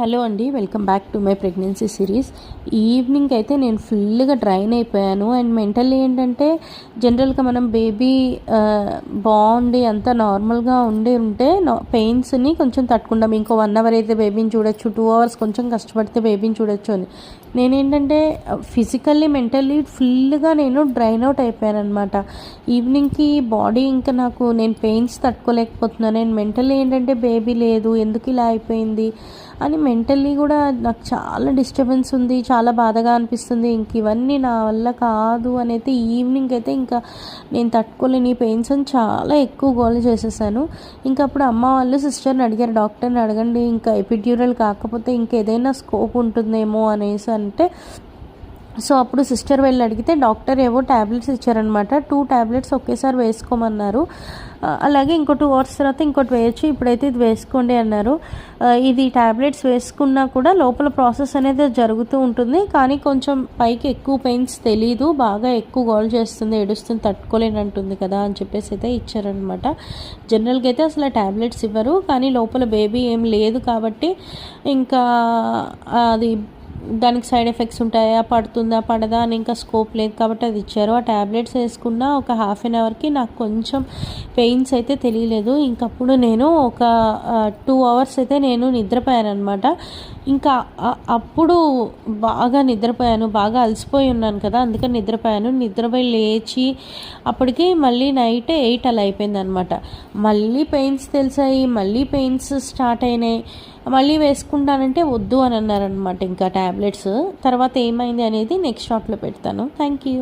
Hello అండి, welcome back to my pregnancy series. Evening అయితే నేను ఫుల్గా డ్రైన్ అయిపోయాను. అండ్ మెంటల్లీ ఏంటంటే జనరల్గా మనం బేబీ బాగుండి అంతా నార్మల్గా ఉంటే పెయిన్స్ని కొంచెం తట్టుకుంటాం. ఇంకో 1 అవర్ అయితే బేబీని చూడొచ్చు, 2 అవర్స్ కొంచెం కష్టపడితే బేబీని చూడొచ్చు అని. నేనేంటంటే ఫిజికల్లీ మెంటల్లీ ఫుల్గా నేను డ్రైన్ అవుట్ అయిపోయాను అనమాట. ఈవినింగ్కి బాడీ ఇంకా నేను పెయిన్స్ తట్టుకోలేకపోతున్నాను. నేను మెంటల్లీ ఏంటంటే బేబీ లేదు, ఎందుకు ఇలా అయిపోయింది అని మెంటల్లీ కూడా నాకు చాలా డిస్టర్బెన్స్ ఉంది, చాలా బాధగా అనిపిస్తుంది. ఇంక ఇవన్నీ నా వల్ల కాదు అని అయితే ఈవినింగ్ అయితే ఇంకా నేను తట్టుకోలేని పెయిన్స్ అని చాలా ఎక్కువ గోల చేసేసాను. ఇంకా అప్పుడు అమ్మ వాళ్ళు సిస్టర్ని అడిగారు, డాక్టర్ని అడగండి ఇంకా ఎపిడ్యూరల్ కాకపోతే ఇంకేదైనా స్కోప్ ఉంటుందేమో అనేసి అంటే. సో అప్పుడు సిస్టర్ వెళ్ళి అడిగితే డాక్టర్ ఏవో ట్యాబ్లెట్స్ ఇచ్చారనమాట. 2 ట్యాబ్లెట్స్ ఒకేసారి వేసుకోమన్నారు. అలాగే ఇంకో 2 అవర్స్ తర్వాత ఇంకోటి వేయచ్చు, ఇప్పుడైతే ఇది వేసుకోండి అన్నారు. ఇది ట్యాబ్లెట్స్ వేసుకున్నా కూడా లోపల ప్రాసెస్ అనేది జరుగుతూ ఉంటుంది, కానీ కొంచెం పైకి ఎక్కువ పెయిన్స్ తెలీదు, బాగా ఎక్కువ గోల్ చేస్తుంది, ఏడుస్తుంది, తట్టుకోలేనంటుంది కదా అని చెప్పేసి అయితే ఇచ్చారనమాట. జనరల్గా అయితే అసలు ట్యాబ్లెట్స్ ఇవ్వరు, కానీ లోపల బేబీ ఏం లేదు కాబట్టి ఇంకా అది దానికి సైడ్ ఎఫెక్ట్స్ ఉంటాయా, పడుతుందా పడదా అని ఇంకా స్కోప్ లేదు కాబట్టి అది ఇచ్చారు. ఆ ట్యాబ్లెట్స్ వేసుకున్న ఒక 1/2 అవర్కి నాకు కొంచెం పెయిన్స్ అయితే తెలియలేదు. ఇంకప్పుడు నేను ఒక 2 అవర్స్ అయితే నేను నిద్రపోయాను అనమాట. ఇంకా అప్పుడు బాగా నిద్రపోయాను, బాగా అలసిపోయి ఉన్నాను కదా, అందుకని నిద్రపోయాను. నిద్రపోయి లేచి అప్పటికి మళ్ళీ నైట్ 8 అలా అయిపోయింది అనమాట. మళ్ళీ పెయిన్స్ తెలిసాయి, మళ్ళీ పెయిన్స్ స్టార్ట్ అయినాయి. మళ్ళీ వేసుకుంటానంటే వద్దు అని అన్నారనమాట ఇంకా ట్యాబ్లెట్స్. తర్వాత ఏమైంది అనేది నెక్స్ట్ షాట్లో పెడతాను. Thank you.